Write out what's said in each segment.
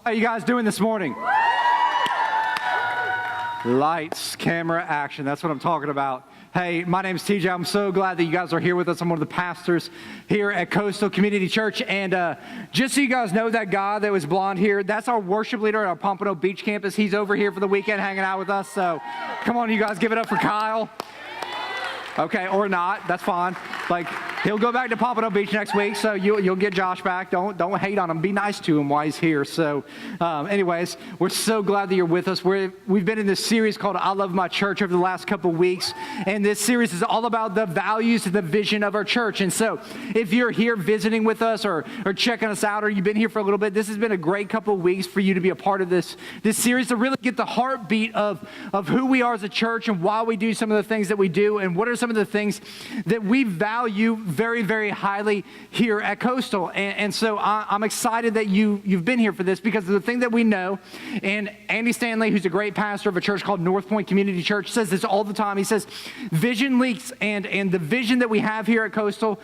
How you guys doing this morning? Lights, camera, action. That's what I'm talking about. Hey, my name's TJ. I'm so glad that you guys are here with us. I'm one of the pastors here at Coastal Community Church. And just so you guys know, that guy that was blonde here, that's our worship leader at our Pompano Beach campus. He's over here for the weekend hanging out with us. So come on, you guys, give it up for Kyle. Okay, or not. That's fine. Like, he'll go back to Pompano Beach next week, so you'll get Josh back. Don't hate on him. Be nice to him while he's here. So, anyways, we're so glad that you're with us. We've been in this series called I Love My Church over the last couple of weeks, and this series is all about the values and the vision of our church. And so, if you're here visiting with us or checking us out, or you've been here for a little bit, this has been a great couple of weeks for you to be a part of this series, to really get the heartbeat of who we are as a church and why we do some of the things that we do, and what are some of the things that we value very, very highly here at Coastal. And so I'm excited that you've been here for this, because the thing that we know, and Andy Stanley, who's a great pastor of a church called North Point Community Church, says this all the time. He says, vision leaks, and the vision that we have here at Coastal,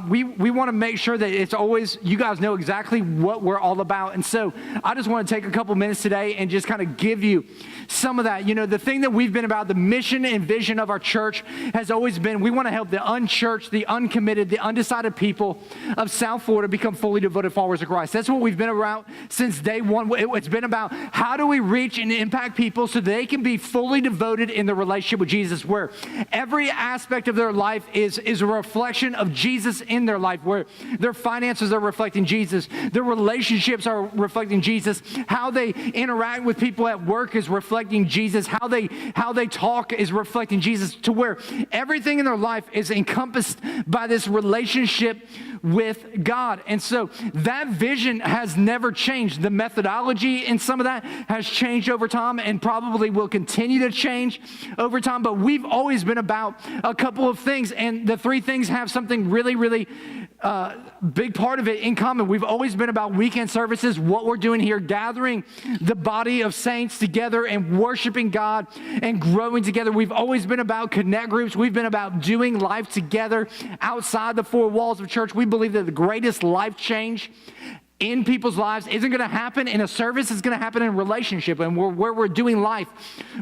we want to make sure that it's always, you guys know exactly what we're all about. And so I just want to take a couple minutes today and just kind of give you some of that. You know, the thing that we've been about, the mission and vision of our church has always been, we want to help the unchurched, the uncommitted, the undecided people of South Florida become fully devoted followers of Christ. That's what we've been around since day one. It's been about how do we reach and impact people so they can be fully devoted in their relationship with Jesus, where every aspect of their life is a reflection of Jesus in their life, where their finances are reflecting Jesus, their relationships are reflecting Jesus, how they interact with people at work is reflecting Jesus, how they talk is reflecting Jesus, to where everything in their life is encompassed by this relationship with God. And so that vision has never changed. The methodology in some of that has changed over time and probably will continue to change over time, but we've always been about a couple of things, and the three things have something really, really big part of it in common. We've always been about weekend services, what we're doing here, gathering the body of saints together and worshiping God and growing together. We've always been about connect groups. We've been about doing life together outside the four walls of church. We believe that the greatest life change in people's lives isn't going to happen in a service. It's going to happen in relationship and where we're doing life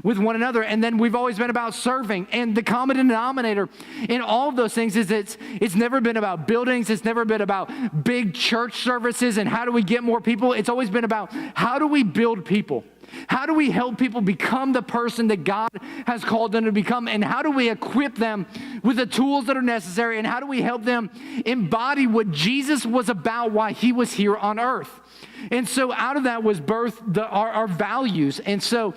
with one another. And then we've always been about serving. And the common denominator in all of those things is it's never been about buildings. It's never been about big church services and how do we get more people. It's always been about how do we build people? How do we help people become the person that God has called them to become? And how do we equip them with the tools that are necessary? And how do we help them embody what Jesus was about while he was here on earth? And so out of that was birthed our values. And so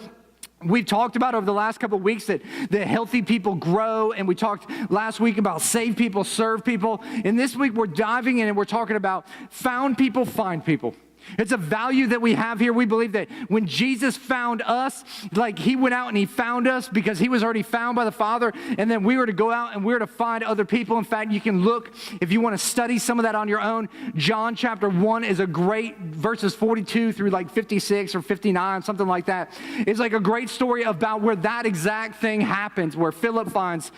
we've talked about over the last couple of weeks that healthy people grow, and we talked last week about save people, serve people. And this week we're diving in and we're talking about found people, find people. It's a value that we have here. We believe that when Jesus found us, like he went out and he found us because he was already found by the Father, and then we were to go out and we were to find other people. In fact, you can look, if you want to study some of that on your own, John chapter 1 is a great, verses 42 through like 56 or 59, something like that. It's like a great story about where that exact thing happens, where Philip finds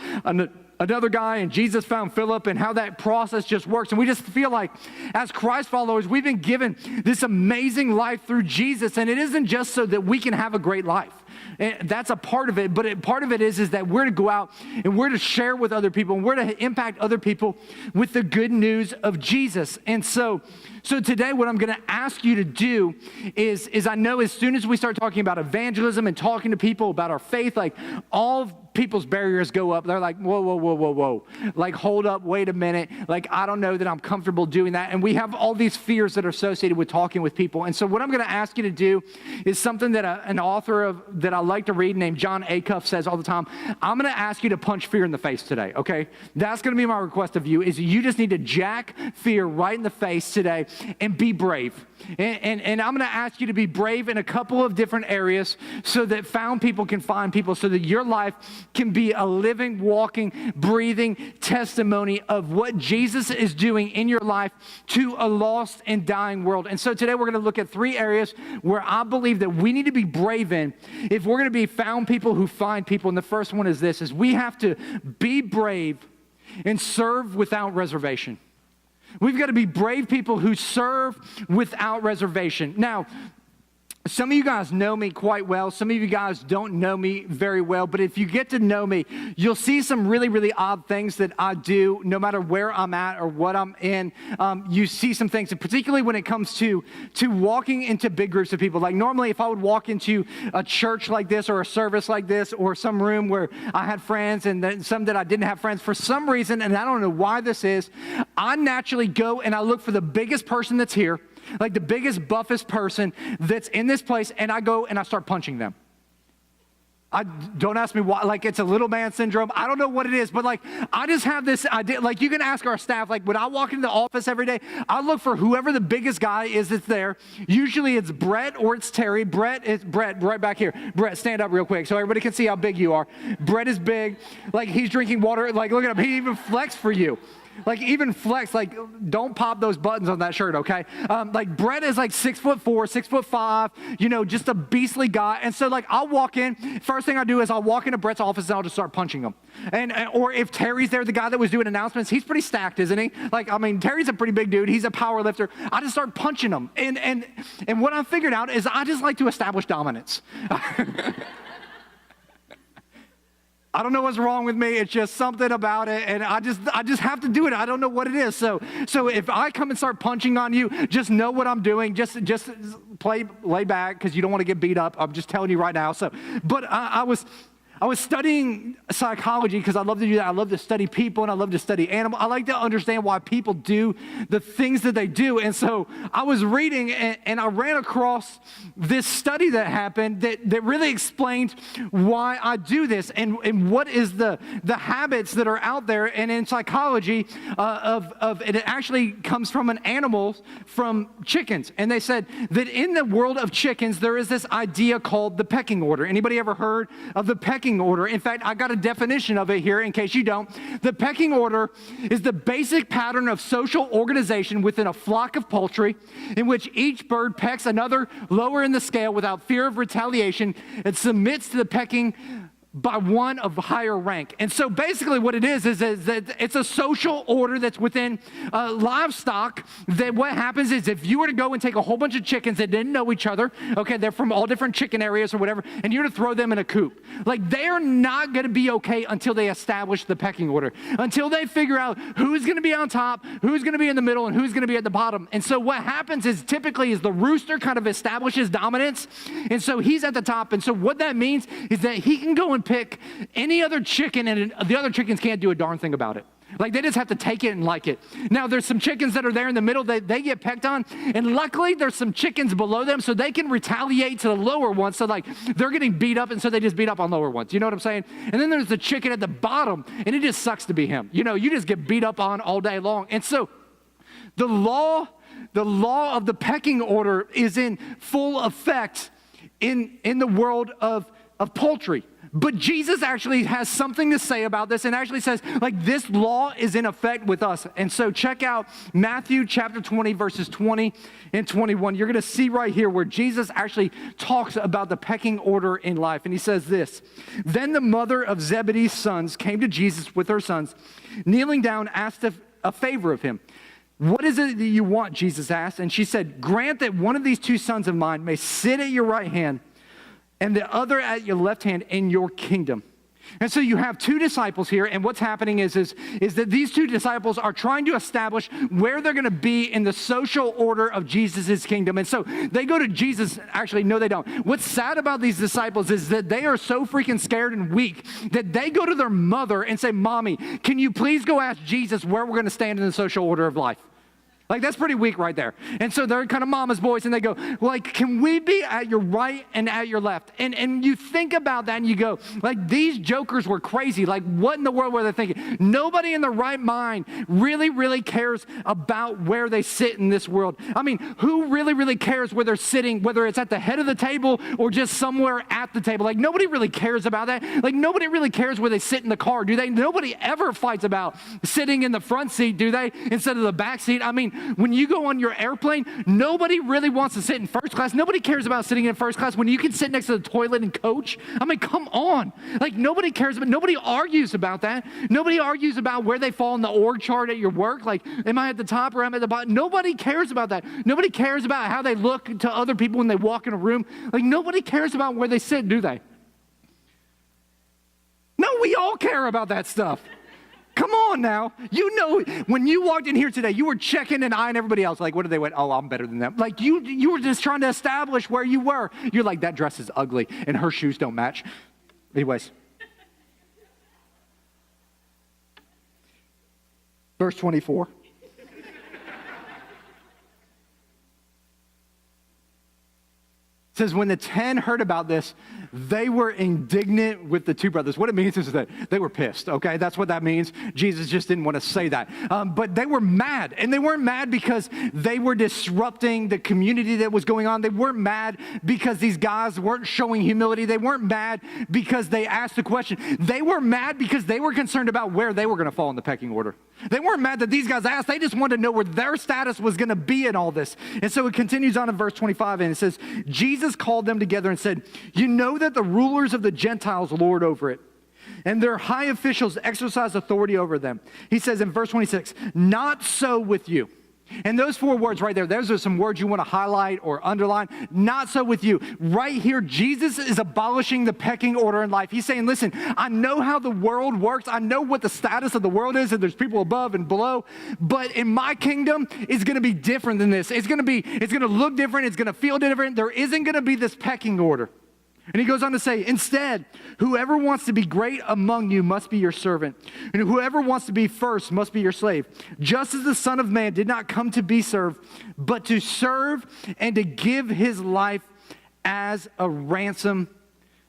another guy, and Jesus found Philip, and how that process just works. And we just feel like as Christ followers, we've been given this amazing life through Jesus, and it isn't just so that we can have a great life. And that's a part of it, but part of it is that we're to go out and we're to share with other people, and we're to impact other people with the good news of Jesus. And so today what I'm going to ask you to do is I know as soon as we start talking about evangelism and talking to people about our faith, like all people's barriers go up. They're like, whoa. Like, hold up, wait a minute. Like, I don't know that I'm comfortable doing that. And we have all these fears that are associated with talking with people. And so what I'm going to ask you to do is something that an author that I like to read named John Acuff says all the time. I'm going to ask you to punch fear in the face today, okay? That's going to be my request of you, is you just need to jack fear right in the face today and be brave. And I'm going to ask you to be brave in a couple of different areas so that found people can find people, so that your life can be a living, walking, breathing testimony of what Jesus is doing in your life to a lost and dying world. And so today we're going to look at three areas where I believe that we need to be brave in if we're going to be found people who find people. And the first one is this, is we have to be brave and serve without reservation. We've got to be brave people who serve without reservation. Now, Some of you guys know me quite well. Some of you guys don't know me very well. But if you get to know me, you'll see some really, really odd things that I do no matter where I'm at or what I'm in. You see some things, and particularly when it comes to walking into big groups of people. Like normally if I would walk into a church like this or a service like this or some room where I had friends and then some that I didn't have friends, for some reason, and I don't know why this is, I naturally go and I look for the biggest person that's here, like the biggest, buffest person that's in this place, and I go and I start punching them. Don't ask me why, like it's a little man syndrome. I don't know what it is, but like I just have this idea. Like you can ask our staff, like when I walk into the office every day, I look for whoever the biggest guy is that's there. Usually it's Brett or it's Terry. Brett right back here. Brett, stand up real quick so everybody can see how big you are. Brett is big. Like he's drinking water. Like look at him. He even flexed for you. Like even flex, like don't pop those buttons on that shirt, okay? Like Brett is like 6'4", 6'5", just a beastly guy. And so like I'll walk in, first thing I do is I'll walk into Brett's office and I'll just start punching him. Or if Terry's there, the guy that was doing announcements, he's pretty stacked, isn't he? Like, I mean, Terry's a pretty big dude. He's a power lifter. I just start punching him. And what I figured out is I just like to establish dominance. I don't know what's wrong with me. It's just something about it, and I just have to do it. I don't know what it is. So if I come and start punching on you, just know what I'm doing. Just lay back because you don't want to get beat up. I'm just telling you right now. But I was studying psychology because I love to do that. I love to study people and I love to study animals. I like to understand why people do the things that they do. And so I was reading and I ran across this study that happened that really explained why I do this and what is the habits that are out there. And in psychology and it actually comes from an animal, from chickens. And they said that in the world of chickens, there is this idea called the pecking order. Anybody ever heard of the pecking order? In fact, I got a definition of it here in case you don't. The pecking order is the basic pattern of social organization within a flock of poultry in which each bird pecks another lower in the scale without fear of retaliation and submits to the pecking by one of higher rank. And so basically what it is that it's a social order that's within livestock, that what happens is if you were to go and take a whole bunch of chickens that didn't know each other, okay, they're from all different chicken areas or whatever, and you were to throw them in a coop, like they're not going to be okay until they establish the pecking order, until they figure out who's going to be on top, who's going to be in the middle, and who's going to be at the bottom. And so what happens is typically is the rooster kind of establishes dominance, and so he's at the top. And so what that means is that he can go and pick any other chicken, and the other chickens can't do a darn thing about it. Like they just have to take it and like it. Now there's some chickens that are there in the middle, they get pecked on, and luckily there's some chickens below them so they can retaliate to the lower ones. So like they're getting beat up, and so they just beat up on lower ones. You know what I'm saying? And then there's the chicken at the bottom, and it just sucks to be him. You just get beat up on all day long. And so the law of the pecking order is in full effect in the world of poultry. But Jesus actually has something to say about this and actually says, like, this law is in effect with us. And so check out Matthew chapter 20, verses 20 and 21. You're going to see right here where Jesus actually talks about the pecking order in life. And he says this: "Then the mother of Zebedee's sons came to Jesus with her sons. Kneeling down, asked a favor of him. 'What is it that you want?' Jesus asked. And she said, 'Grant that one of these two sons of mine may sit at your right hand and the other at your left hand in your kingdom.'" And so you have two disciples here, and what's happening is that these two disciples are trying to establish where they're going to be in the social order of Jesus' kingdom. And so they go to Jesus. Actually, no, they don't. What's sad about these disciples is that they are so freaking scared and weak that they go to their mother and say, "Mommy, can you please go ask Jesus where we're going to stand in the social order of life?" Like, that's pretty weak right there. And so they're kind of mama's boys, and they go, like, "Can we be at your right and at your left?" And you think about that, and you go, like, these jokers were crazy. Like, what in the world were they thinking? Nobody in their right mind really, really cares about where they sit in this world. I mean, who really, really cares where they're sitting, whether it's at the head of the table or just somewhere at the table? Like, nobody really cares about that. Like, nobody really cares where they sit in the car, do they? Nobody ever fights about sitting in the front seat, do they, instead of the back seat? I mean, When you go on your airplane, nobody really wants to sit in first class. Nobody cares about sitting in first class when you can sit next to the toilet and coach. I mean, come on. Like, nobody cares about, nobody argues about that. Nobody argues about where they fall in the org chart at your work. Like, am I at the top or am I at the bottom? Nobody cares about that. Nobody cares about how they look to other people when they walk in a room. Like, nobody cares about where they sit, do they? No, we all care about that stuff. Come on now. You know, when you walked in here today, you were checking and eyeing everybody else. Like, what did they went? Oh, I'm better than them. Like, you were just trying to establish where you were. You're like, that dress is ugly and her shoes don't match. Anyways. Verse 24. It says, when the 10 heard about this, they were indignant with the two brothers. What it means is that they were pissed, okay? That's what that means. Jesus just didn't want to say that. But they were mad, and they weren't mad because they were disrupting the community that was going on. They weren't mad because these guys weren't showing humility. They weren't mad because they asked the question. They were mad because they were concerned about where they were going to fall in the pecking order. They weren't mad that these guys asked. They just wanted to know where their status was going to be in all this. And so it continues on in verse 25, and it says, Jesus called them together and said, you know that the rulers of the Gentiles lord over it, and their high officials exercise authority over them. He says in verse 26, not so with you. And those four words right there, those are some words you want to highlight or underline. Not so with you. Right here, Jesus is abolishing the pecking order in life. He's saying, listen, I know how the world works. I know what the status of the world is, and there's people above and below. But in my kingdom, it's going to be different than this. It's going to look different. It's going to feel different. There isn't going to be this pecking order. And he goes on to say, instead, whoever wants to be great among you must be your servant, and whoever wants to be first must be your slave. Just as the Son of Man did not come to be served, but to serve and to give his life as a ransom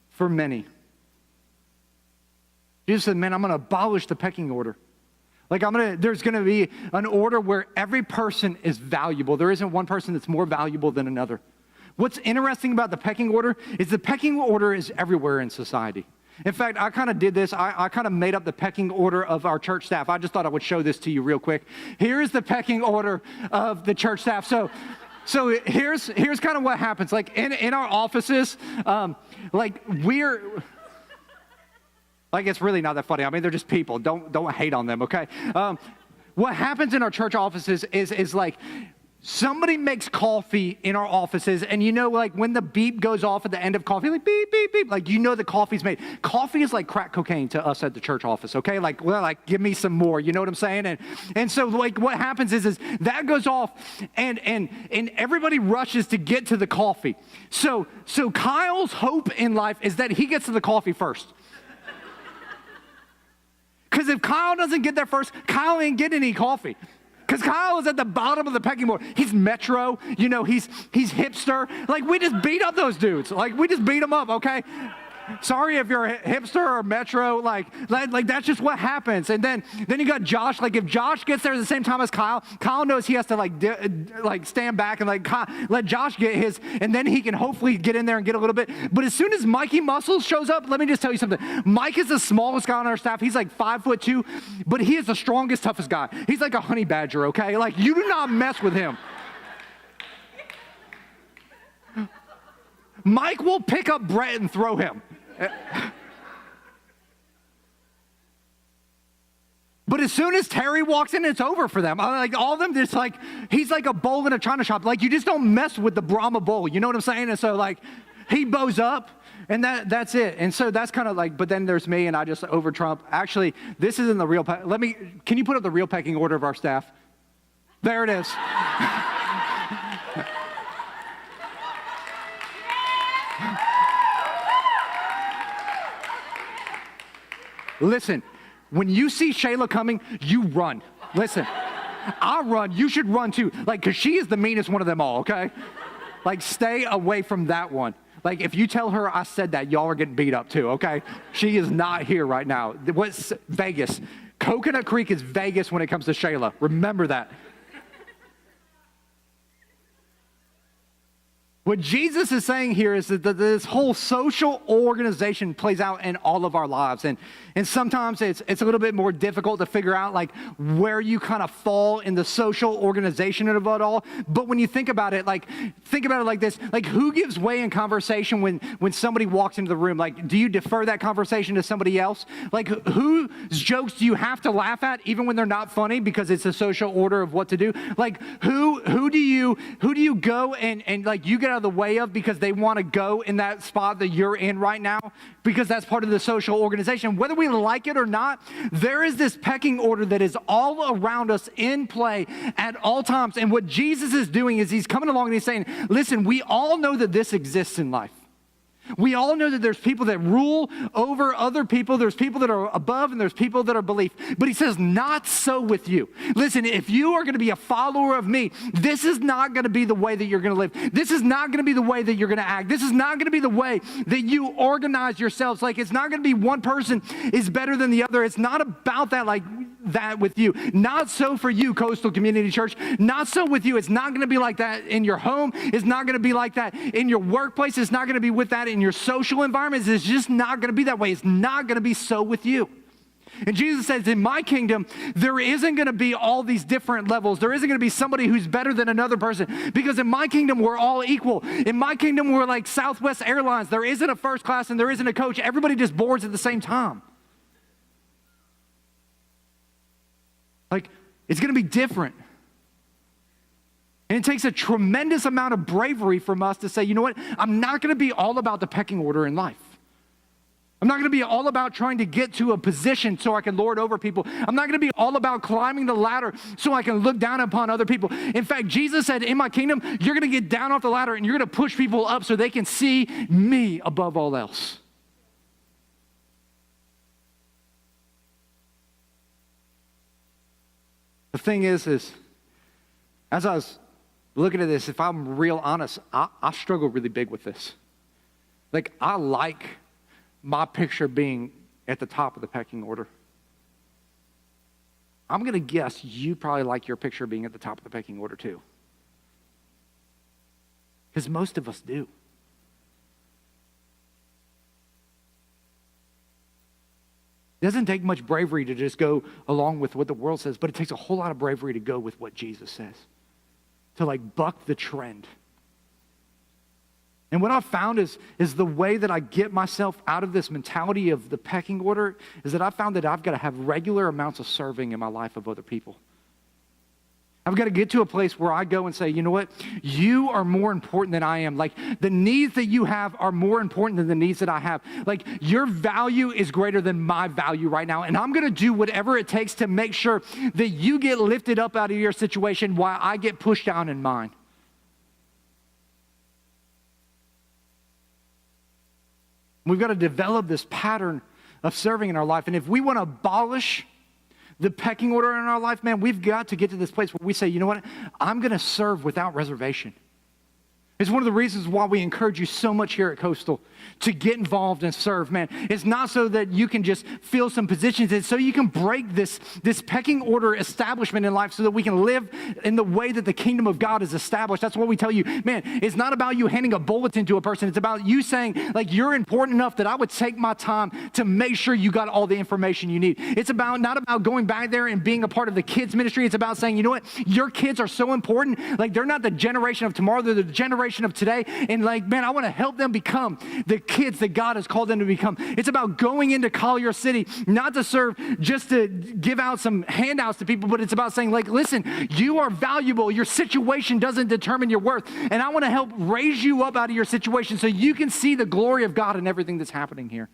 for many. Jesus said, man, I'm going to abolish the pecking order. Like, there's going to be an order where every person is valuable. There isn't one person that's more valuable than another. What's interesting about the pecking order is the pecking order is everywhere in society. In fact, I kind of did this. I kind of made up the pecking order of our church staff. I just thought I would show this to you real quick. Here's the pecking order of the church staff. So here's kind of what happens. Like in our offices, like it's really not that funny. I mean, they're just people. Don't hate on them, okay? What happens in our church offices is like, somebody makes coffee in our offices, and you know, like when the beep goes off at the end of coffee, like beep, beep, beep, like you know the coffee's made. Coffee is like crack cocaine to us at the church office, okay? Like, well, like give me some more, you know what I'm saying? And so like what happens is that goes off, and everybody rushes to get to the coffee. So Kyle's hope in life is that he gets to the coffee first. Because if Kyle doesn't get there first, Kyle ain't getting any coffee. Because Kyle is at the bottom of the pecking order. He's metro, you know, he's hipster. Like, we just beat up those dudes. Like, we just beat them up, okay? Sorry if you're a hipster or metro, like that's just what happens. And then you got Josh. Like, if Josh gets there at the same time as Kyle knows he has to like stand back and like let Josh get his, and then he can hopefully get in there and get a little bit. But as soon as Mikey Muscles shows up, let me just tell you something. Mike is the smallest guy on our staff. He's like 5'2", but he is the strongest, toughest guy. He's like a honey badger, okay? Like, you do not mess with him. Mike will pick up Brett and throw him. But as soon as Terry walks in, it's over for them. Like, all of them, it's like, he's like a bull in a china shop. Like, you just don't mess with the Brahma bull. You know what I'm saying? And so, like, he bows up, and that's it. And so that's kind of like, but then there's me, and I just over Trump. Actually, this isn't the real, can you put up the real pecking order of our staff? There it is. Listen, when you see Shayla coming, you run. Listen, I run. You should run too. Like, because she is the meanest one of them all, okay? Like, stay away from that one. Like, if you tell her I said that, y'all are getting beat up too, okay? She is not here right now. What's Vegas? Coconut Creek is Vegas when it comes to Shayla. Remember that. What Jesus is saying here is that this whole social organization plays out in all of our lives. And sometimes it's a little bit more difficult to figure out like where you kind of fall in the social organization of it all. But when you think about it like this, like who gives way in conversation when somebody walks into the room? Like, do you defer that conversation to somebody else? Like whose jokes do you have to laugh at even when they're not funny because it's a social order of what to do? Like who do you go and like you get out of the way of because they want to go in that spot that you're in right now because that's part of the social organization. Whether we like it or not, there is this pecking order that is all around us in play at all times. And what Jesus is doing is he's coming along and he's saying, listen, we all know that this exists in life. We all know that there's people that rule over other people. There's people that are above and there's people that are beneath. But he says, not so with you. Listen, if you are going to be a follower of me, this is not going to be the way that you're going to live. This is not going to be the way that you're going to act. This is not going to be the way that you organize yourselves. Like it's not going to be one person is better than the other. It's not about that like that with you. Not so for you, Coastal Community Church. Not so with you. It's not going to be like that in your home. It's not going to be like that in your workplace. It's not going to be with that in your social environments. It's just not going to be that way. It's not going to be so with you. And Jesus says, in my kingdom, there isn't going to be all these different levels. There isn't going to be somebody who's better than another person. Because in my kingdom, we're all equal. In my kingdom, we're like Southwest Airlines. There isn't a first class and there isn't a coach. Everybody just boards at the same time. Like, it's going to be different. And it takes a tremendous amount of bravery from us to say, you know what? I'm not going to be all about the pecking order in life. I'm not going to be all about trying to get to a position so I can lord over people. I'm not going to be all about climbing the ladder so I can look down upon other people. In fact, Jesus said, in my kingdom, you're going to get down off the ladder and you're going to push people up so they can see me above all else. The thing is as I was looking at this, if I'm real honest, I struggle really big with this. Like, I like my picture being at the top of the pecking order. I'm going to guess you probably like your picture being at the top of the pecking order too. Because most of us do. It doesn't take much bravery to just go along with what the world says, but it takes a whole lot of bravery to go with what Jesus says. To like buck the trend. And what I've found is the way that I get myself out of this mentality of the pecking order is that I found that I've got to have regular amounts of serving in my life of other people. I've got to get to a place where I go and say, you know what? You are more important than I am. Like, the needs that you have are more important than the needs that I have. Like, your value is greater than my value right now. And I'm going to do whatever it takes to make sure that you get lifted up out of your situation while I get pushed down in mine. We've got to develop this pattern of serving in our life. And if we want to abolish the pecking order in our life, man, we've got to get to this place where we say, you know what? I'm going to serve without reservation. It's one of the reasons why we encourage you so much here at Coastal to get involved and serve, man. It's not so that you can just fill some positions. It's so you can break this pecking order establishment in life so that we can live in the way that the kingdom of God is established. That's what we tell you. Man, it's not about you handing a bulletin to a person. It's about you saying, like, you're important enough that I would take my time to make sure you got all the information you need. It's not about going back there and being a part of the kids ministry. It's about saying, you know what? Your kids are so important. Like, they're not the generation of tomorrow. They're the generation of today. And like, man, I want to help them become the kids that God has called them to become. It's about going into Collier City, not to serve just to give out some handouts to people, but it's about saying, like, listen, you are valuable. Your situation doesn't determine your worth. And I want to help raise you up out of your situation so you can see the glory of God in everything that's happening here.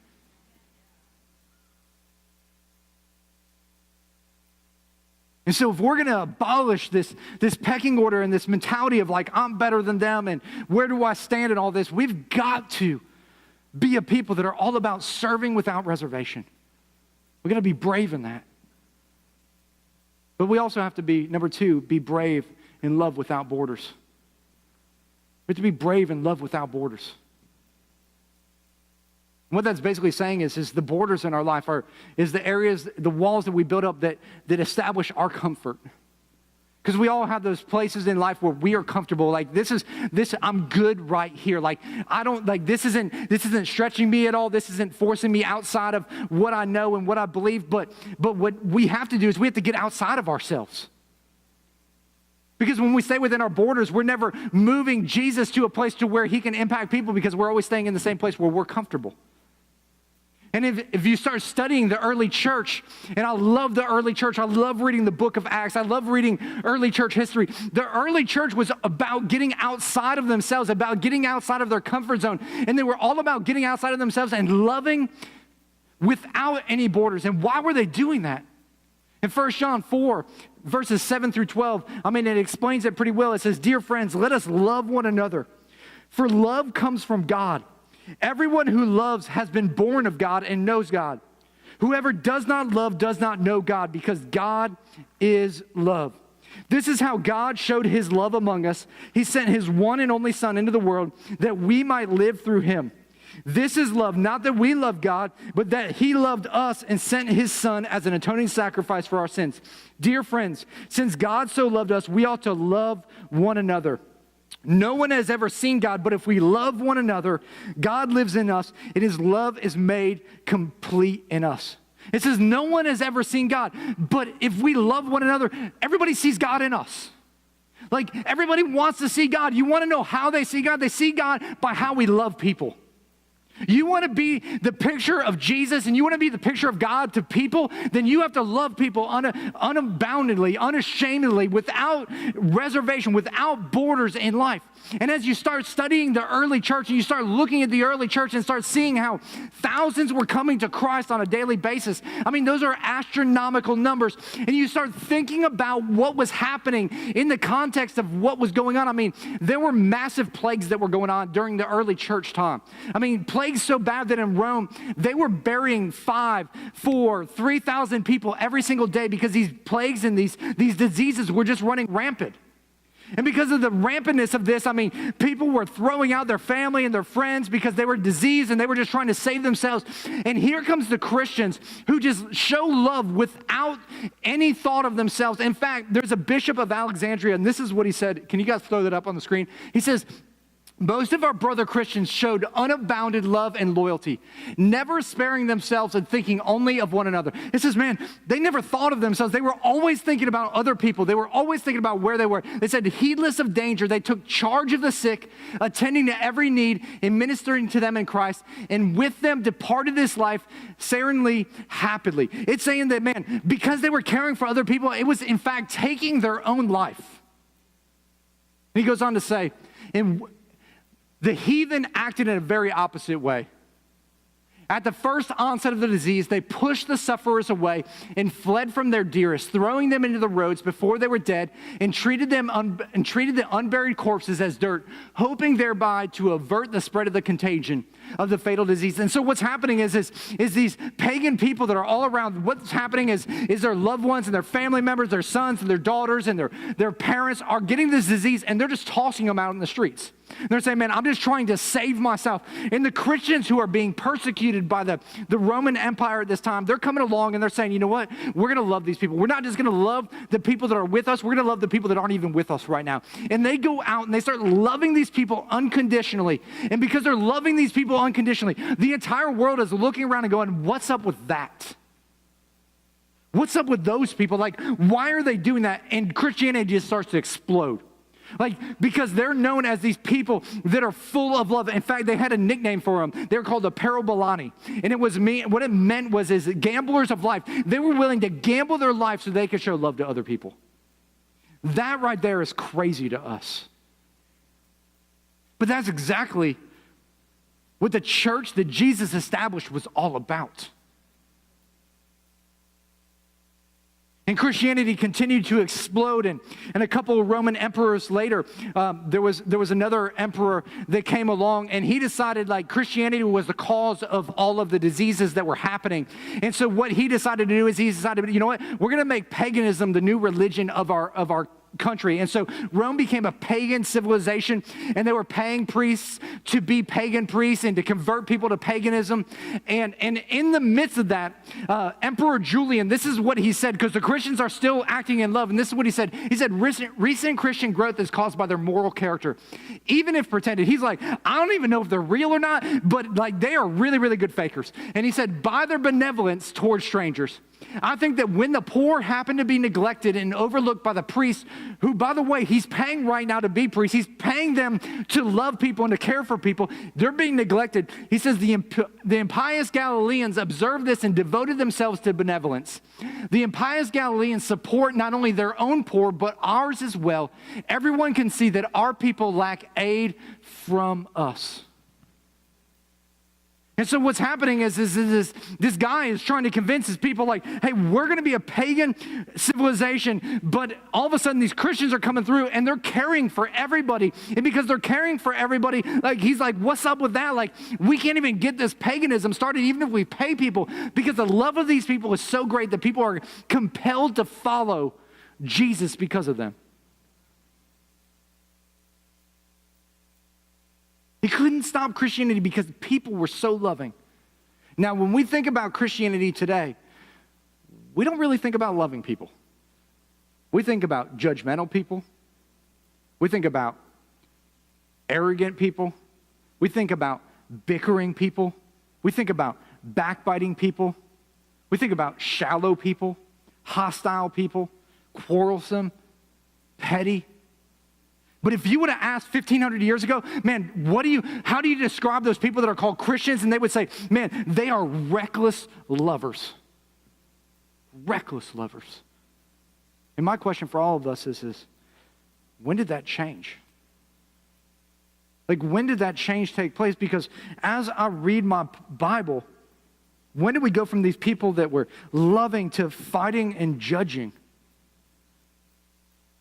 And so if we're going to abolish this pecking order and this mentality of like, I'm better than them and where do I stand in all this, we've got to be a people that are all about serving without reservation. We're going to be brave in that. But we also have to be, number two, be brave in love without borders. We have to be brave in love without borders. And what that's basically saying is the borders in our life is the areas, the walls that we build up that establish our comfort. Because we all have those places in life where we are comfortable. Like I'm good right here. Like this isn't stretching me at all. This isn't forcing me outside of what I know and what I believe. But what we have to do is we have to get outside of ourselves. Because when we stay within our borders, we're never moving Jesus to a place to where he can impact people because we're always staying in the same place where we're comfortable. And if you start studying the early church, and I love the early church, I love reading the book of Acts, I love reading early church history. The early church was about getting outside of themselves, about getting outside of their comfort zone. And they were all about getting outside of themselves and loving without any borders. And why were they doing that? In 1 John 4, verses 7 through 12, it explains it pretty well. It says, "Dear friends, let us love one another, for love comes from God. Everyone who loves has been born of God and knows God. Whoever does not love does not know God, because God is love. This is how God showed his love among us. He sent his one and only Son into the world that we might live through him. This is love, not that we love God, but that he loved us and sent his Son as an atoning sacrifice for our sins. Dear friends, since God so loved us, we ought to love one another. No one has ever seen God, but if we love one another, God lives in us, and his love is made complete in us." It says no one has ever seen God, but if we love one another, everybody sees God in us. Like, everybody wants to see God. You want to know how they see God? They see God by how we love people. You want to be the picture of Jesus and you want to be the picture of God to people, then you have to love people unboundedly, unashamedly, without reservation, without borders in life. And as you start studying the early church and you start looking at the early church and start seeing how thousands were coming to Christ on a daily basis, those are astronomical numbers. And you start thinking about what was happening in the context of what was going on. There were massive plagues that were going on during the early church time. Plagues so bad that in Rome, they were burying 5, 4, 3,000 people every single day because these plagues and these diseases were just running rampant. And because of the rampantness of this, people were throwing out their family and their friends because they were diseased and they were just trying to save themselves. And here comes the Christians who just show love without any thought of themselves. In fact, there's a bishop of Alexandria, and this is what he said. Can you guys throw that up on the screen? He says, "Most of our brother Christians showed unbounded love and loyalty, never sparing themselves and thinking only of one another." It says, they never thought of themselves. They were always thinking about other people. They were always thinking about where they were. They said, heedless of danger, they took charge of the sick, attending to every need and ministering to them in Christ, and with them departed this life serenely, happily. It's saying that, because they were caring for other people, it was in fact taking their own life. And he goes on to say, the heathen acted in a very opposite way. At the first onset of the disease, they pushed the sufferers away and fled from their dearest, throwing them into the roads before they were dead, and treated the unburied corpses as dirt, hoping thereby to avert the spread of the contagion of the fatal disease. And so what's happening is these pagan people that are all around, what's happening is their loved ones and their family members, their sons and their daughters and their parents are getting this disease, and they're just tossing them out in the streets. They're saying, I'm just trying to save myself. And the Christians who are being persecuted by the Roman Empire at this time, they're coming along and they're saying, you know what? We're going to love these people. We're not just going to love the people that are with us. We're going to love the people that aren't even with us right now. And they go out and they start loving these people unconditionally. And because they're loving these people unconditionally, the entire world is looking around and going, what's up with that? What's up with those people? Like, why are they doing that? And Christianity just starts to explode. Because they're known as these people that are full of love. In fact, they had a nickname for them. They were called the Parabolani. And what it meant was gamblers of life. They were willing to gamble their life so they could show love to other people. That right there is crazy to us. But that's exactly what the church that Jesus established was all about. And Christianity continued to explode, and a couple of Roman emperors later, there was another emperor that came along, and he decided Christianity was the cause of all of the diseases that were happening. And so what he decided to do is he decided, you know what, we're going to make paganism the new religion of our country. And so Rome became a pagan civilization, and they were paying priests to be pagan priests and to convert people to paganism. And in the midst of that, Emperor Julian, this is what he said, because the Christians are still acting in love. And this is what he said. He said, recent Christian growth is caused by their moral character. Even if pretended, he's like, I don't even know if they're real or not, but like they are really, really good fakers. And he said, by their benevolence towards strangers. I think that when the poor happen to be neglected and overlooked by the priest, who, by the way, he's paying right now to be priests, he's paying them to love people and to care for people, they're being neglected. He says the impious Galileans observed this and devoted themselves to benevolence. The impious Galileans support not only their own poor, but ours as well. Everyone can see that our people lack aid from us. And so what's happening is this guy is trying to convince his people like, hey, we're going to be a pagan civilization, but all of a sudden these Christians are coming through and they're caring for everybody. And because they're caring for everybody, like he's like, what's up with that? Like we can't even get this paganism started even if we pay people, because the love of these people is so great that people are compelled to follow Jesus because of them. He couldn't stop Christianity because people were so loving. Now, when we think about Christianity today, we don't really think about loving people. We think about judgmental people. We think about arrogant people. We think about bickering people. We think about backbiting people. We think about shallow people, hostile people, quarrelsome, petty. But if you would have asked 1,500 years ago, man, how do you describe those people that are called Christians? And they would say, man, they are reckless lovers. Reckless lovers. And my question for all of us is when did that change? Like, when did that change take place? Because as I read my Bible, when did we go from these people that were loving to fighting and judging?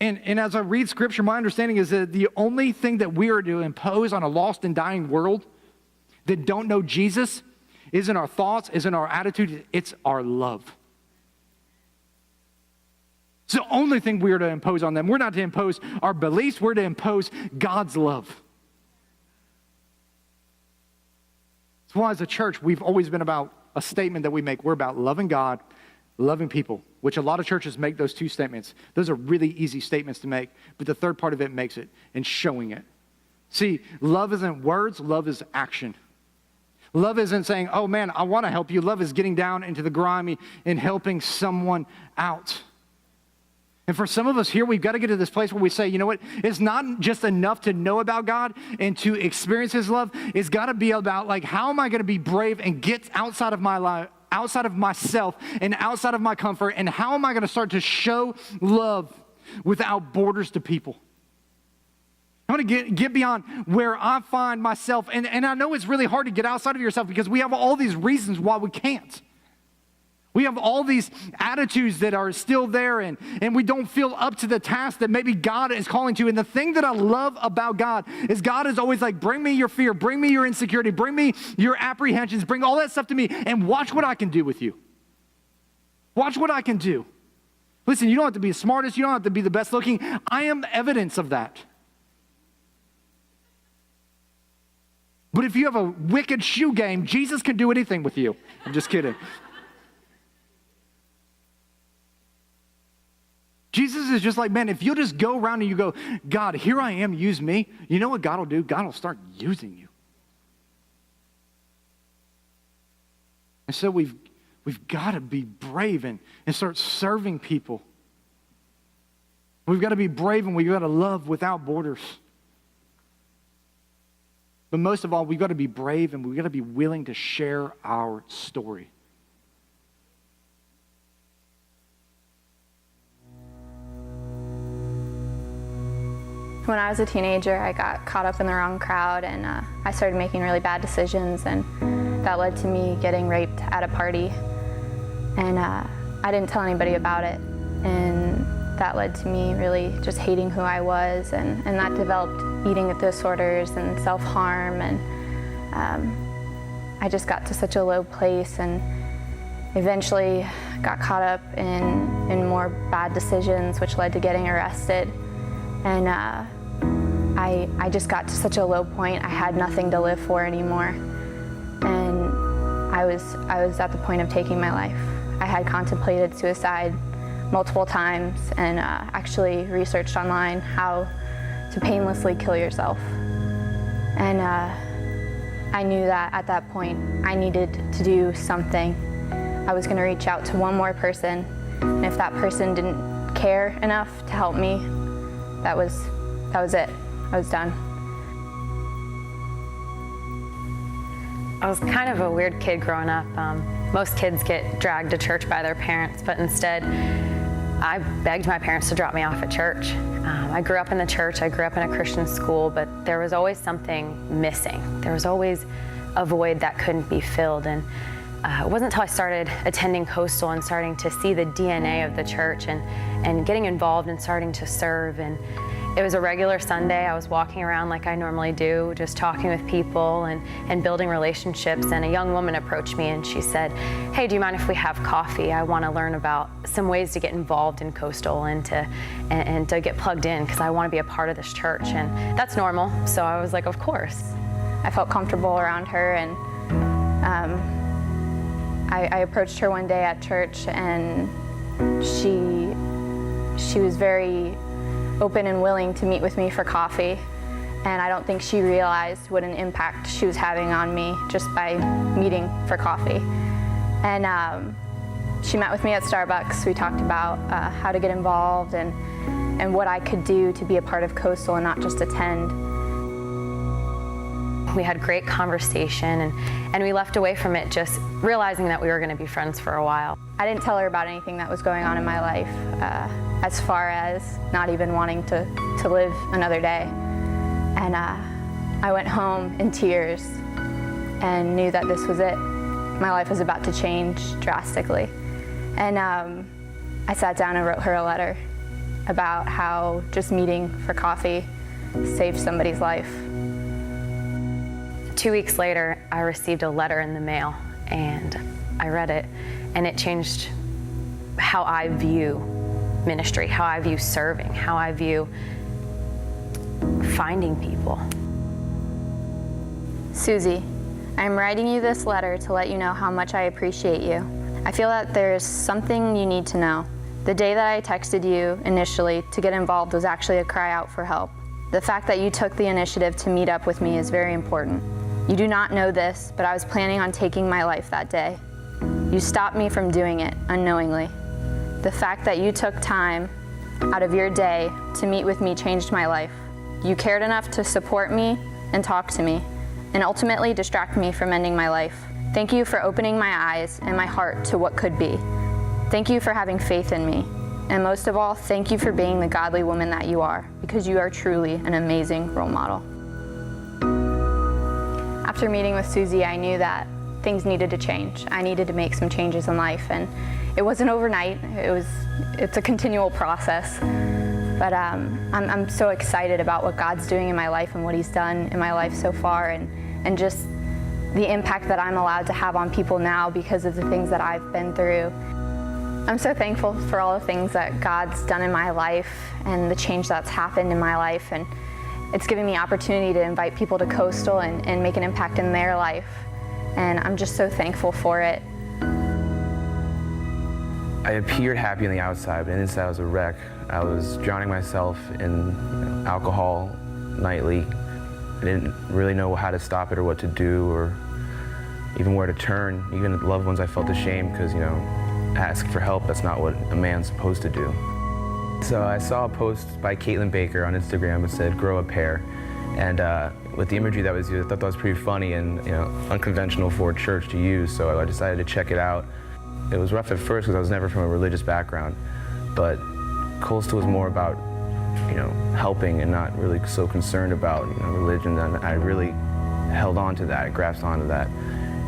And as I read Scripture, my understanding is that the only thing that we are to impose on a lost and dying world that don't know Jesus isn't our thoughts, isn't our attitude, it's our love. It's the only thing we are to impose on them. We're not to impose our beliefs, we're to impose God's love. That's why as a church, we've always been about a statement that we make. We're about loving God, loving people, which a lot of churches make those two statements. Those are really easy statements to make, but the third part of it makes it and showing it. See, love isn't words, love is action. Love isn't saying, oh man, I want to help you. Love is getting down into the grimy and helping someone out. And for some of us here, we've got to get to this place where we say, you know what? It's not just enough to know about God and to experience His love. It's got to be about like, how am I going to be brave and get outside of my life, outside of myself and outside of my comfort, and how am I going to start to show love without borders to people? I'm going to get beyond where I find myself, and I know it's really hard to get outside of yourself because we have all these reasons why we can't. We have all these attitudes that are still there, and we don't feel up to the task that maybe God is calling to. And the thing that I love about God is God is always like, bring me your fear, bring me your insecurity, bring me your apprehensions, bring all that stuff to me, and watch what I can do with you. Watch what I can do. Listen, you don't have to be the smartest, you don't have to be the best looking. I am evidence of that. But if you have a wicked shoe game, Jesus can do anything with you. I'm just kidding. Jesus is just like, man, if you'll just go around and you go, God, here I am, use me, you know what God will do? God will start using you. And so we've got to be brave and start serving people. We've got to be brave and we've got to love without borders. But most of all, we've got to be brave and we've got to be willing to share our story. When I was a teenager, I got caught up in the wrong crowd, and I started making really bad decisions, and that led to me getting raped at a party. And I didn't tell anybody about it, and that led to me really just hating who I was, and that developed eating disorders and self-harm, and I just got to such a low place, and eventually got caught up in more bad decisions, which led to getting arrested. And I just got to such a low point. I had nothing to live for anymore. And I was at the point of taking my life. I had contemplated suicide multiple times and actually researched online how to painlessly kill yourself. And I knew that at that point I needed to do something. I was going to reach out to one more person, and if that person didn't care enough to help me, that was it. I was done. I was kind of a weird kid growing up. Most kids get dragged to church by their parents, but instead, I begged my parents to drop me off at church. I grew up in the church, I grew up in a Christian school, but there was always something missing. There was always a void that couldn't be filled. And it wasn't until I started attending Coastal and starting to see the DNA of the church and getting involved and starting to serve. And it was a regular Sunday. I was walking around like I normally do, just talking with people and building relationships. And a young woman approached me and she said, "Hey, do you mind if we have coffee? I want to learn about some ways to get involved in Coastal and to get plugged in because I want to be a part of this church." And that's normal. So I was like, of course. I felt comfortable around her, and I approached her one day at church, and she was very open and willing to meet with me for coffee. And I don't think she realized what an impact she was having on me just by meeting for coffee. And she met with me at Starbucks. We talked about how to get involved and what I could do to be a part of Coastal and not just attend. We had great conversation and we left away from it just realizing that we were going to be friends for a while. I didn't tell her about anything that was going on in my life, as far as not even wanting to live another day. And I went home in tears and knew that this was it. My life was about to change drastically. And I sat down and wrote her a letter about how just meeting for coffee saved somebody's life. 2 weeks later, I received a letter in the mail, and I read it, and it changed how I view ministry, how I view serving, how I view finding people. Susie, I'm writing you this letter to let you know how much I appreciate you. I feel that there's something you need to know. The day that I texted you initially to get involved was actually a cry out for help. The fact that you took the initiative to meet up with me is very important. You do not know this, but I was planning on taking my life that day. You stopped me from doing it unknowingly. The fact that you took time out of your day to meet with me changed my life. You cared enough to support me and talk to me, and ultimately distract me from ending my life. Thank you for opening my eyes and my heart to what could be. Thank you for having faith in me. And most of all, thank you for being the godly woman that you are, because you are truly an amazing role model. After meeting with Susie, I knew that things needed to change. I needed to make some changes in life, and it wasn't overnight. It's a continual process. But I'm so excited about what God's doing in my life and what He's done in my life so far, and just the impact that I'm allowed to have on people now because of the things that I've been through. I'm so thankful for all the things that God's done in my life and the change that's happened in my life, and it's given me opportunity to invite people to Coastal and make an impact in their life, and I'm just so thankful for it. I appeared happy on the outside, but inside I was a wreck. I was drowning myself in alcohol nightly. I didn't really know how to stop it or what to do or even where to turn. Even loved ones, I felt ashamed because, ask for help, that's not what a man's supposed to do. So I saw a post by Caitlin Baker on Instagram that said, "Grow a pair." And with the imagery that was used, I thought that was pretty funny and unconventional for a church to use, so I decided to check it out. It was rough at first because I was never from a religious background, but Coastal was more about helping and not really so concerned about religion. And I really held on to that, I grasped onto that.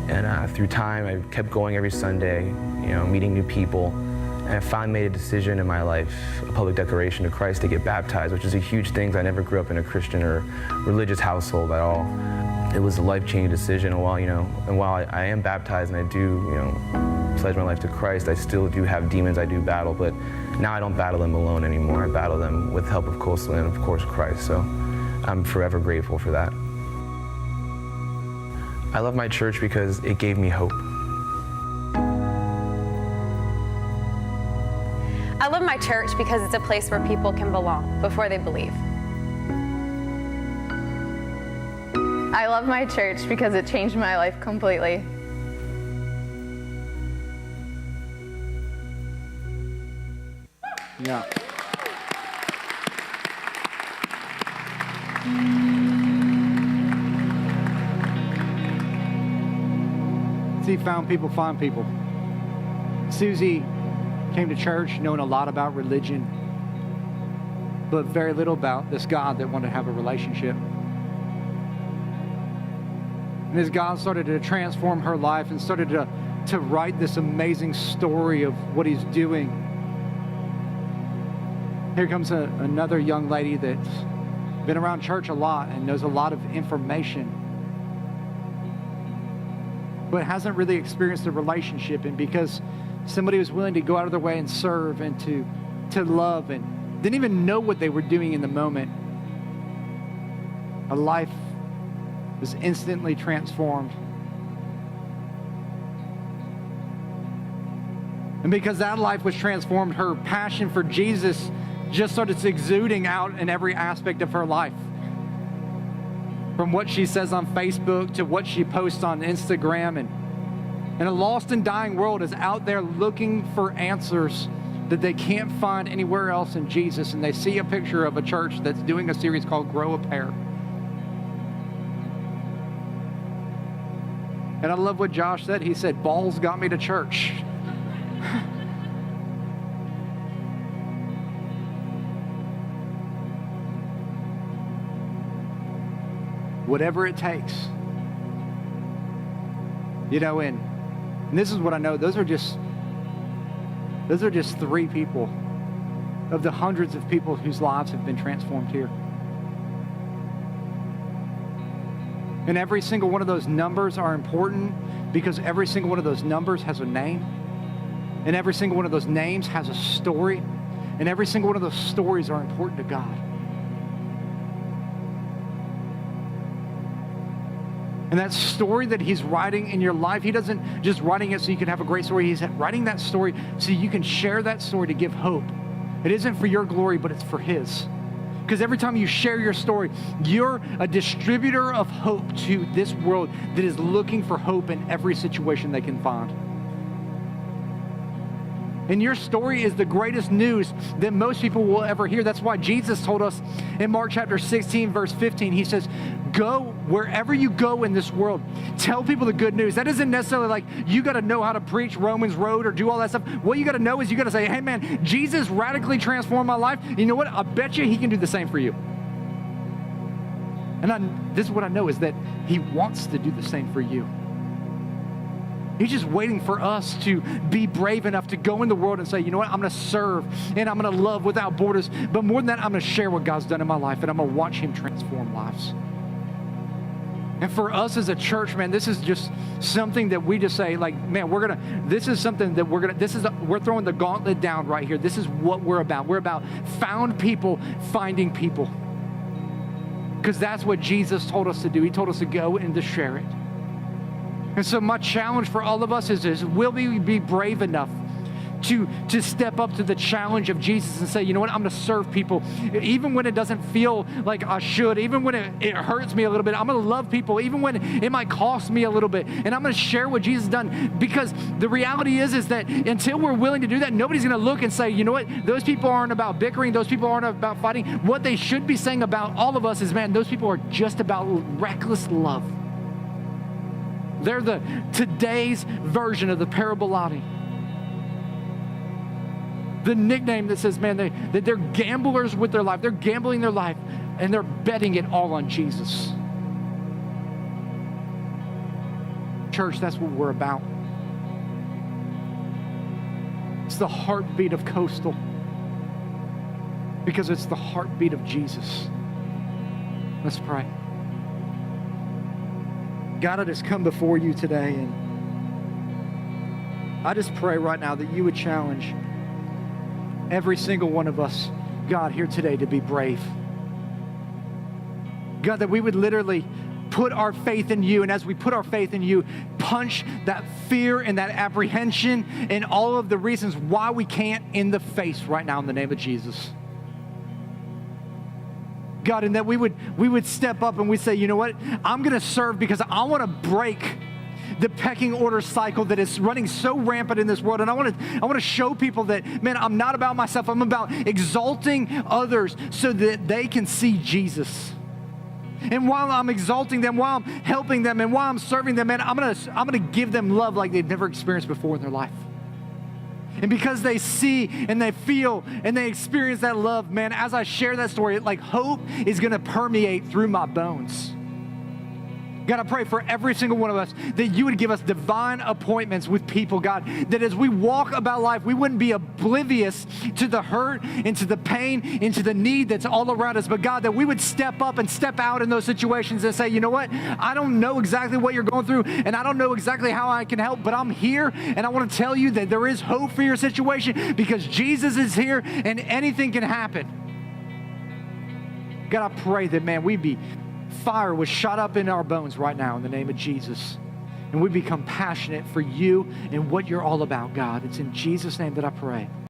And through time, I kept going every Sunday, meeting new people. And I finally made a decision in my life, a public declaration to Christ, to get baptized, which is a huge thing. I never grew up in a Christian or religious household at all. It was a life-changing decision. And while I am baptized and I do pledged my life to Christ, I still do have demons I do battle, but now I don't battle them alone anymore. I battle them with the help of Coastal and, of course, Christ. So I'm forever grateful for that. I love my church because it gave me hope. I love my church because it's a place where people can belong before they believe. I love my church because it changed my life completely. Yeah. See, found people find people. Susie came to church knowing a lot about religion, but very little about this God that wanted to have a relationship. And as God started to transform her life and started to write this amazing story of what he's doing, here comes another young lady that's been around church a lot and knows a lot of information, but hasn't really experienced a relationship. And because somebody was willing to go out of their way and serve and to love and didn't even know what they were doing in the moment, a life was instantly transformed. And because that life was transformed, her passion for Jesus just started exuding out in every aspect of her life. From what she says on Facebook to what she posts on Instagram. And a lost and dying world is out there looking for answers that they can't find anywhere else in Jesus. And they see a picture of a church that's doing a series called Grow a Pair. And I love what Josh said. He said, balls got me to church. Whatever it takes. You know, and this is what I know. Those are just 3 people of the hundreds of people whose lives have been transformed here. And every single one of those numbers are important because every single one of those numbers has a name. And every single one of those names has a story. And every single one of those stories are important to God. And that story that he's writing in your life, he doesn't just writing it so you can have a great story. He's writing that story so you can share that story to give hope. It isn't for your glory, but it's for his. Because every time you share your story, you're a distributor of hope to this world that is looking for hope in every situation they can find. And your story is the greatest news that most people will ever hear. That's why Jesus told us in Mark chapter 16, verse 15, he says, go wherever you go in this world. Tell people the good news. That isn't necessarily like you got to know how to preach Romans Road or do all that stuff. What you got to know is you got to say, hey man, Jesus radically transformed my life. You know what? I bet you he can do the same for you. And this is what I know is that he wants to do the same for you. He's just waiting for us to be brave enough to go in the world and say, you know what, I'm going to serve and I'm going to love without borders. But more than that, I'm going to share what God's done in my life and I'm going to watch him transform lives. And for us as a church, man, this is just something that we just say, like, man, we're throwing the gauntlet down right here. This is what we're about. We're about found people finding people. Because that's what Jesus told us to do. He told us to go and to share it. And so my challenge for all of us is will we be brave enough to step up to the challenge of Jesus and say, you know what, I'm going to serve people. Even when it doesn't feel like I should, even when it hurts me a little bit, I'm going to love people, even when it might cost me a little bit. And I'm going to share what Jesus has done. Because the reality is that until we're willing to do that, nobody's going to look and say, you know what, those people aren't about bickering, those people aren't about fighting. What they should be saying about all of us is, man, those people are just about reckless love. They're today's version of the Parabolati. The nickname that says, man, that they're gamblers with their life. They're gambling their life, and they're betting it all on Jesus. Church, that's what we're about. It's the heartbeat of Coastal because it's the heartbeat of Jesus. Let's pray. God, I just come before you today, and I just pray right now that you would challenge every single one of us, God, here today to be brave. God, that we would literally put our faith in you, and as we put our faith in you, punch that fear and that apprehension and all of the reasons why we can't in the face right now in the name of Jesus. God, and that we would step up and we say, you know what, I'm going to serve because I want to break the pecking order cycle that is running so rampant in this world. And I want to show people that, man, I'm not about myself. I'm about exalting others so that they can see Jesus. And while I'm exalting them, while I'm helping them, and while I'm serving them, man, I'm gonna give them love like they've never experienced before in their life. And because they see and they feel and they experience that love, man, as I share that story, like hope is gonna permeate through my bones. God, I pray for every single one of us that you would give us divine appointments with people, God, that as we walk about life, we wouldn't be oblivious to the hurt and to the pain and to the need that's all around us, but God, that we would step up and step out in those situations and say, you know what, I don't know exactly what you're going through and I don't know exactly how I can help, but I'm here and I want to tell you that there is hope for your situation because Jesus is here and anything can happen. God, I pray that, man, fire was shot up in our bones right now in the name of Jesus. And we become passionate for you and what you're all about, God. It's in Jesus' name that I pray.